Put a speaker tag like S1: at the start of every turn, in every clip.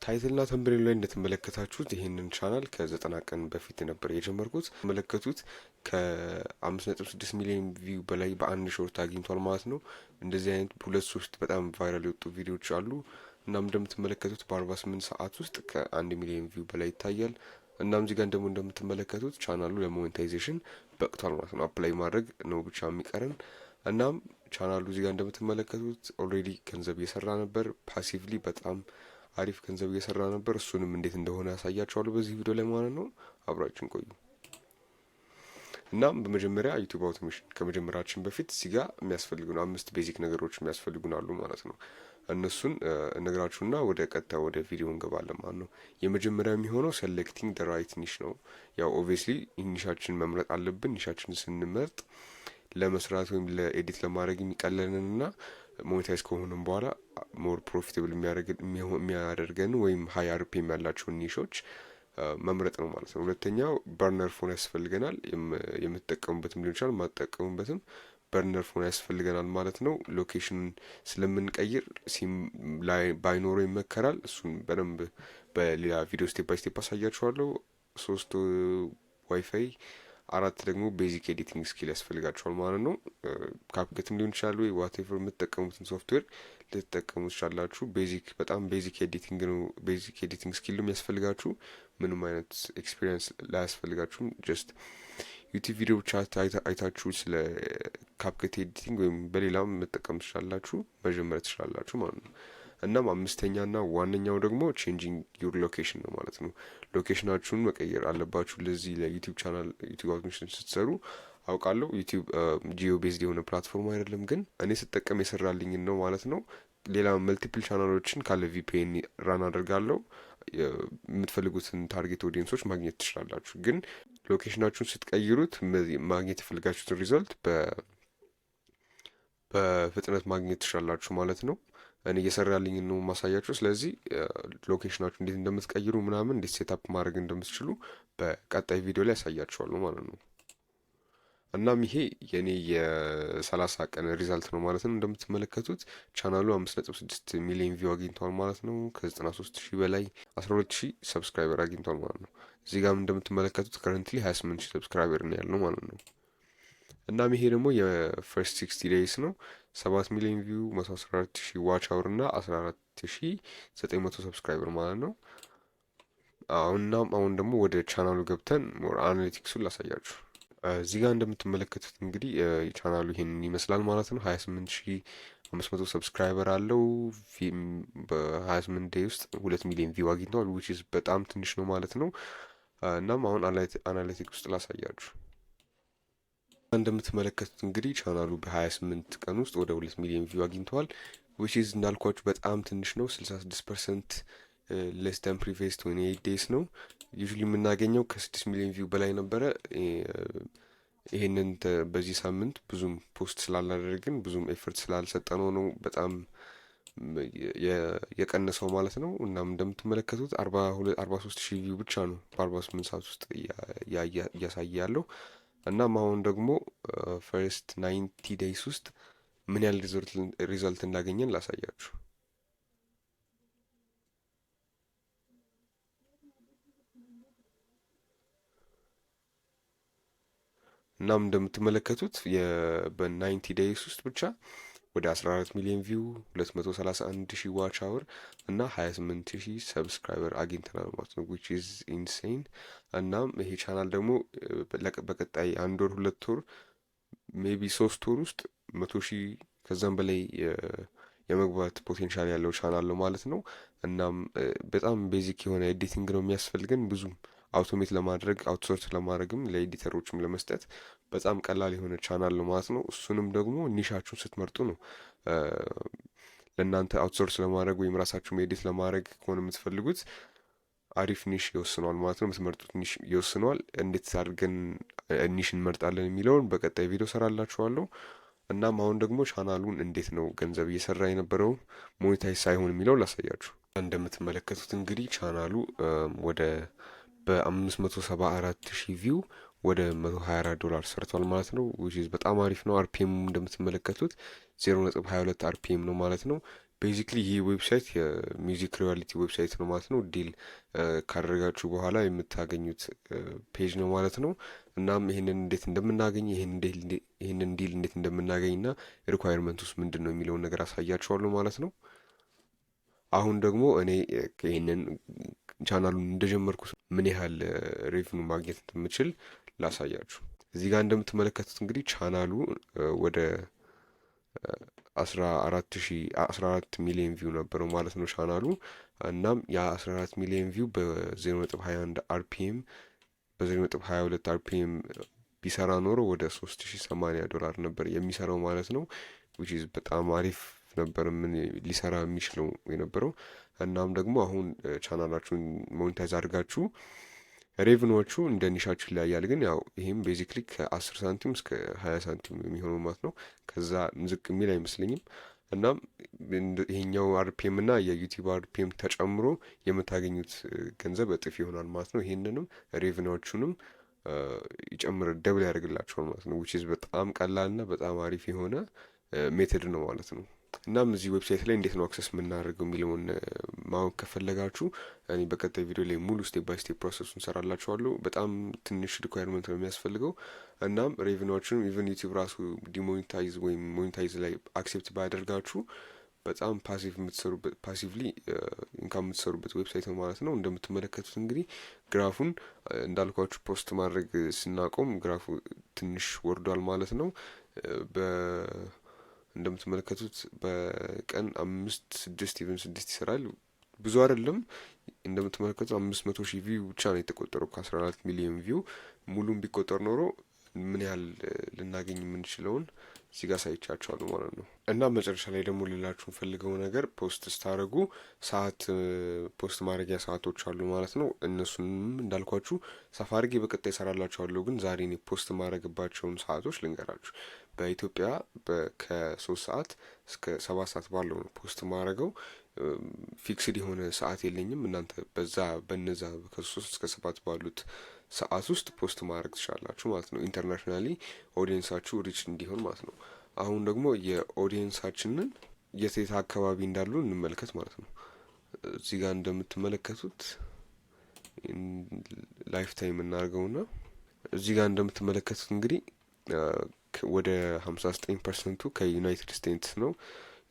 S1: ታይትልና ተምብኔሉ ላይ እንደተመለከታችሁት ይህንን ቻናል ከ90 ቀን በፊት ነበር የጀመርኩት። ተመለከቱት ከ5.6 ሚሊዮን ቪው በላይ በአንድ ሾርት አግኝቷል ማለት ነው። እንደዚህ አይነት ሁለት ሶስት በጣም ቫይራል የወጡ ቪዲዮዎች አሉ። እናም እንደምትመለከቱት በ48 ሰዓት ውስጥ ከ1 ሚሊዮን ቪው በላይ ይታያል። እናም እዚህ ጋር ደግሞ እንደምትመለከቱት ቻናሉ ለሞኔታይዜሽን በቅቷል ማለት ነው። አፕላይ ማድረግ ነው ብቻ የሚቀረን። እናም ቻናሉ እዚህ ጋር እንደምትመለከቱት ኦልሬዲ ገንዘብ እየሰራ ነበር። ፓሲቭሊ በጣም አሪፍ ገንዘብ እየሰራ ነበር። እሱንም እንዴት እንደሆነ ያሳያችኋለሁ በዚህ ቪዲዮ ላይ ማለት ነው። አብራችን ቆዩ። እናም በመጀመሪያ ዩቲዩብ አውቶሜሽን ከመጀመራችን በፊት እዚህ ጋር የሚያስፈልጉን 5 ቤዚክ ነገሮች የሚያስፈልጉን አሉ ማለት ነው። እነሱን ነግራችሁና ወደ ቀጥታ ወደ ቪዲዮ እንገባለን ማለት ነው። የመጀመሪያ የሚሆነው ሴሌክቲንግ ደ ራይት ኒሽ ነው። ያው ኦብቪየስሊ ኒሻችን መምረጥ አለብን። ኒሻችን ስንመርጥ ለመስራት ወይም ለኤዲት ለማድረግ የሚቀለንና ሞኔታይዝ ከሆነም በኋላ ሞር ፕሮፊታብል የሚያደርገን ወይም ሀይ አርፒኤም ያላቸውን ኒሾች መምረጥ ነው ማለት ነው። ሁለተኛው በርነር ፎን ያስፈልገናል። የምትጠቀሙበትም ሊሆን ይችላል የማትጠቀሙበትም በርነር ፎን ያስፈልገናል ማለት ነው። ሎኬሽን ስለምንቀይር ሲም ላይ ባይኖረው ይመከራል። እሱን በደንብ በሌላ ቪዲዮ ስቴፕ ባይ ስቴፕ አሳያችኋለሁ። 3 ዋይፋይ፣ 4 ደግሞ ቤዚክ ኤዲቲንግ ስኪል ያስፈልጋችኋል ማለት ነው። ካፕከትም ሊሆን ይችላል ወይ ዋቴቨር የምትጠቀሙትን ሶፍትዌር ልትጠቀሙ ትችላላችሁ። በጣም ቤዚክ ኤዲቲንግ ነው። ቤዚክ ኤዲቲንግ ስኪል ነው የሚያስፈልጋችሁ። ምንም አይነት ኤክስፒሪየንስ ላያስፈልጋችሁም። ጀስት ዩቲዩብ ቪዲዮ ብቻ አይታችሁ ስለ ካፕከት ኤዲቲንግ ወይም በሌላም መጠቀም ትችላላችሁ፣ መጀመር ትችላላችሁ ማለት ነው። እናም አምስተኛና ዋነኛው ደግሞ ቼንጂንግ ዩር ሎኬሽን ነው ማለት ነው። ሎኬሽናችሁን መቀየር አለባችሁ። ለዚህ ለዩቲዩብ ቻናል ዩቲዩብ አውቶሜሽን ስትሰሩ አውቃለሁ ዩቲዩብ ጂኦ ቤዝድ የሆነ ፕላትፎርም አይደለም፣ ግን እኔ ስጠቀም የሰራልኝን ነው ማለት ነው። ሌላ መልቲፕል ቻናሎችን ካለ ቪፒኤን ራን አደርጋለሁ። የምትፈልጉትን ታርጌት ኦዲየንሶች ማግኘት ትችላላችሁ። ግን ሎኬሽናችሁን ስትቀይሩት ማግኘት የፈልጋችሁትን ሪዛልት በፍጥነት ማግኘት ትችላላችሁ ማለት ነው። እኔ እየሰራልኝ ነው ማሳያችሁ። ስለዚህ ሎኬሽናችሁ እንዴት እንደምትቀይሩ ምናምን እንዴት ሴታፕ ማድረግ እንደምትችሉ በቀጣይ ቪዲዮ ላይ ያሳያችኋለሁ ማለት ነው። እናም ይሄ የኔ የ30 ቀን ሪዛልት ነው ማለት ነው። እንደምትመለከቱት ቻናሉ 5.6 ሚሊዮን ቪው አግኝቷል ማለት ነው። ከ93,000 በላይ 12,000 ሰብስክራይበር አግኝቷል ማለት ነው። እዚህ ጋርም እንደምትመለከቱት ከረንትሊ 28,000 ሰብስክራይበር ነው ያለው ማለት ነው። እናም ይሄ ደግሞ የፈርስት 60 ዴይስ ነው። 7 ሚሊዮን ቪው፣ 114,000 ዋች አወር እና 14,900 ሰብስክራይበር ማለት ነው። አሁን ደግሞ ወደ ቻናሉ ገብተን ሞር አናሊቲክሱን ላሳያችሁ። እዚህ ጋር እንደምትመለከቱት እንግዲህ ቻናሉ ይሄንን ይመስላል ማለት ነው። 28,500 ሰብስክራይበር አለው። በ28 ዴይ ውስጥ 2 ሚሊዮን ቪው አግኝተዋል። ዊች ኢዝ በጣም ትንሽ ነው ማለት ነው። እናም አሁን አናሊቲክስ ውስጥ ላሳያችሁ። እንደምትመለከቱት እንግዲህ ቻናሉ በ28 ቀን ውስጥ ወደ 2 ሚሊዮን ቪው አግኝተዋል። ዊች ኢዝ እንዳልኳችሁ በጣም ትንሽ ነው። 66% ሌስ ዳን ፕሪቪየስ 28 ዴይስ ነው። ዩዥሊ የምናገኘው ከ6 ሚሊዮን ቪው በላይ ነበረ። ይሄንን በዚህ ሳምንት ብዙም ፖስት ስላላደረግን ብዙም ኤፈርት ስላልሰጠነው ነው በጣም የቀነሰው ማለት ነው። እናም እንደምትመለከቱት 43,000 ቪው ብቻ ነው በ48 ሰዓት ውስጥ እያሳየ ያለው። እናም አሁን ደግሞ ፈርስት 90 ዴይስ ውስጥ ምን ያህል ሪዛልት እንዳገኘን ላሳያችሁ። እናም እንደምትመለከቱት በ90 ዴይስ ውስጥ ብቻ ወደ 14 ሚሊዮን ቪው፣ 231,000 ዋች አወር እና 28,000 ሰብስክራይበር አግኝተናል ማለት ነው። which is insane። እናም ይሄ ቻናል ደግሞ በቀጣይ 1 ወር 2 ወር ሜቢ 3 ወር ውስጥ 100,000 ከዛም በላይ የመግባት ፖቴንሻል ያለው ቻናል ነው ማለት ነው። እናም በጣም ቤዚክ የሆነ ኤዲቲንግ ነው የሚያስፈልገን። ብዙም አውቶሜት ለማድረግ አውትሶርስ ለማድረግም ለኤዲተሮችም ለመስጠት በጣም ቀላል የሆነ ቻናል ነው ማለት ነው። እሱንም ደግሞ ኒሻችሁን ስትመርጡ ነው። ለእናንተ አውትሶርስ ለማድረግ ወይም ራሳችሁ ኤዲት ለማድረግ ከሆነ የምትፈልጉት አሪፍ ኒሽ ይወስነዋል ማለት ነው። የምትመርጡት ኒሽ ይወስነዋል። እንዴት አድርገን ኒሽ እንመርጣለን የሚለውን በቀጣይ ቪዲዮ ሰራላችኋለሁ። እናም አሁን ደግሞ ቻናሉን እንዴት ነው ገንዘብ እየሰራ የነበረው ሞኔታይዝ ሳይሆን የሚለው ላሳያችሁ። እንደምትመለከቱት እንግዲህ ቻናሉ ወደ በ574,000 ቪው ወደ $124 ሰርቷል ማለት ነው። which is በጣም አሪፍ ነው። አርፒኤም እንደምትመለከቱት 0.22 አርፒኤም ነው ማለት ነው። ቤዚክሊ ይህ ዌብሳይት የሚውዚክ ሮያሊቲ ዌብሳይት ነው ማለት ነው። ዲል ካደረጋችሁ በኋላ የምታገኙት ፔጅ ነው ማለት ነው። እናም ይህንን እንዴት እንደምናገኝ ይህንን ዲል እንዴት እንደምናገኝ እና ሪኳየርመንት ውስጥ ምንድን ነው የሚለውን ነገር አሳያችኋለሁ ማለት ነው። አሁን ደግሞ እኔ ይህንን ቻናሉን እንደጀመርኩት ምን ያህል ሬቭኑ ማግኘት እንደምችል ላሳያችሁ። እዚህ ጋር እንደምትመለከቱት እንግዲህ ቻናሉ ወደ 14 ሚሊዮን ቪው ነበረው ማለት ነው ቻናሉ። እናም የ14 ሚሊዮን ቪው በ0.21 አርፒኤም በ0.22 አርፒኤም ቢሰራ ኖሮ ወደ $3080 ነበር የሚሰራው ማለት ነው። ዊች ኢዝ በጣም አሪፍ ነበር ምን ሊሰራ የሚችለው የነበረው። እናም ደግሞ አሁን ቻናላችሁን ሞኔታይዝ አድርጋችሁ ሬቭኖቹ እንደ ኒሻችሁ ይለያያል። ግን ያው ይህም ቤዚክሊ ከ10 ሳንቲም እስከ 20 ሳንቲም የሚሆነው ማለት ነው። ከዛ ዝቅ የሚል አይመስለኝም። እናም ይሄኛው አርፒኤም እና የዩቲዩብ አርፒኤም ተጨምሮ የምታገኙት ገንዘብ እጥፍ ይሆናል ማለት ነው። ይሄንንም ሬቭኖቹንም ይጨምር ደብል ያደርግላቸዋል ማለት ነው። ዊች ኢዝ በጣም ቀላልና በጣም አሪፍ የሆነ ሜተድ ነው ማለት ነው። እናም እዚህ ዌብሳይት ላይ እንዴት ነው አክሰስ የምናደርገው የሚለውን ማወቅ ከፈለጋችሁ እኔ በቀጣይ ቪዲዮ ላይ ሙሉ ስቴፕ ባይ ስቴፕ ፕሮሰሱን ሰራላችኋለሁ። በጣም ትንሽ ሪኳየርመንት ነው የሚያስፈልገው። እናም ሬቨኒዎችንም ኢቨን ዩቲዩብ ራሱ ዲሞኔታይዝ ወይም ሞኔታይዝ ላይ አክሴፕት ባያደርጋችሁ በጣም ፓሲቭሊ ኢንካም የምትሰሩበት ዌብሳይት ነው ማለት ነው። እንደምትመለከቱት እንግዲህ ግራፉን እንዳልኳችሁ ፖስት ማድረግ ስናቆም ግራፉ ትንሽ ወርዷል ማለት ነው። እንደምትመለከቱት በቀን 5-6 ኢቨን 6 ይሰራል። ብዙ አይደለም። እንደምትመለከቱት 500,000 ቪው ብቻ ነው የተቆጠረው ከ14 ሚሊዮን ቪው። ሙሉም ቢቆጠር ኖሮ ምን ያህል ልናገኝ የምንችለውን እዚህ ጋር ሳይቻችኋለሁ ማለት ነው። እና መጨረሻ ላይ ደግሞ ልላችሁ ፈልገው ነገር ፖስት ስታደርጉ ሰዓት ፖስት ማድረጊያ ሰዓቶች አሉ ማለት ነው። እነሱንም እንዳልኳችሁ ሰፋ አድርጌ በቀጣይ እሰራላችኋለሁ። ግን ዛሬ እኔ ፖስት ማድረግባቸውን ሰዓቶች ልንገራችሁ። በኢትዮጵያ ከ3 ሰዓት እስከ 7 ሰዓት ባለው ነው ፖስት ማድረገው። ፊክስድ የሆነ ሰዓት የለኝም። እናንተ በነዛ ከ3 እስከ 7 ባሉት ሰዓት ውስጥ ፖስት ማድረግ ትችላላችሁ ማለት ነው። ኢንተርናሽናሊ ኦዲየንሳችሁ ሪች እንዲሆን ማለት ነው። አሁን ደግሞ የኦዲየንሳችንን የት አካባቢ እንዳሉ እንመልከት ማለት ነው። እዚህ ጋር እንደምትመለከቱት ላይፍ ታይም እናደርገውና እዚህ ጋር እንደምትመለከቱት እንግዲህ ወደ 59% ከዩናይትድ ስቴትስ ነው።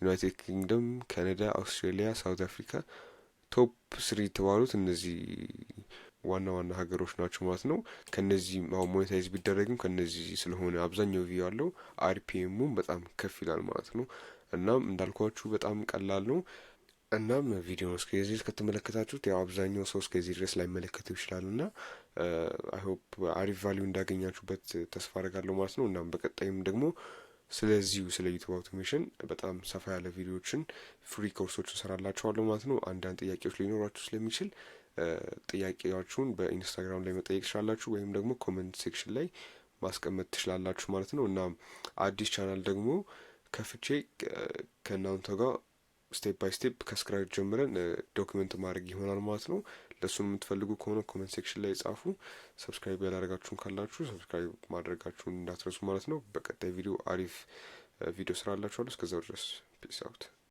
S1: ዩናይትድ ኪንግደም፣ ካናዳ፣ አውስትራሊያ፣ ሳውት አፍሪካ ቶፕ 3 የተባሉት እነዚህ ዋና ዋና ሀገሮች ናቸው ማለት ነው። ከነዚህ አሁን ሞኔታይዝ ቢደረግም ከነዚህ ስለሆነ አብዛኛው ቪው ያለው አርፒኤሙም በጣም ከፍ ይላል ማለት ነው። እናም እንዳልኳችሁ በጣም ቀላል ነው። እናም ቪዲዮን እስከዚህ ከተመለከታችሁት ያው አብዛኛው ሰው እስከዚህ ድረስ ላይመለከተው ይችላል እና አይ ሆፕ አሪፍ ቫልዩ እንዳገኛችሁበት ተስፋ አደርጋለሁ ማለት ነው። እናም በቀጣይም ደግሞ ስለዚሁ ስለ ዩቲዩብ አውቶሜሽን በጣም ሰፋ ያለ ቪዲዮዎችን ፍሪ ኮርሶችን ሰራላችኋለሁ ማለት ነው። አንዳንድ ጥያቄዎች ሊኖራችሁ ስለሚችል ጥያቄያችሁን በኢንስታግራም ላይ መጠየቅ ትችላላችሁ ወይም ደግሞ ኮሜንት ሴክሽን ላይ ማስቀመጥ ትችላላችሁ ማለት ነው። እና አዲስ ቻናል ደግሞ ከፍቼ ከእናንተ ጋር ስቴፕ ባይ ስቴፕ ከስክራች ጀምረን ዶክመንት ማድረግ ይሆናል ማለት ነው። ለእሱን የምትፈልጉ ከሆነ ኮሜንት ሴክሽን ላይ ጻፉ። ሰብስክራይብ ያላደረጋችሁን ካላችሁ ሰብስክራይብ ማድረጋችሁን እንዳትረሱ ማለት ነው። በቀጣይ ቪዲዮ አሪፍ ቪዲዮ ስራላችኋለሁ። እስከዛው ድረስ ፒስ አውት።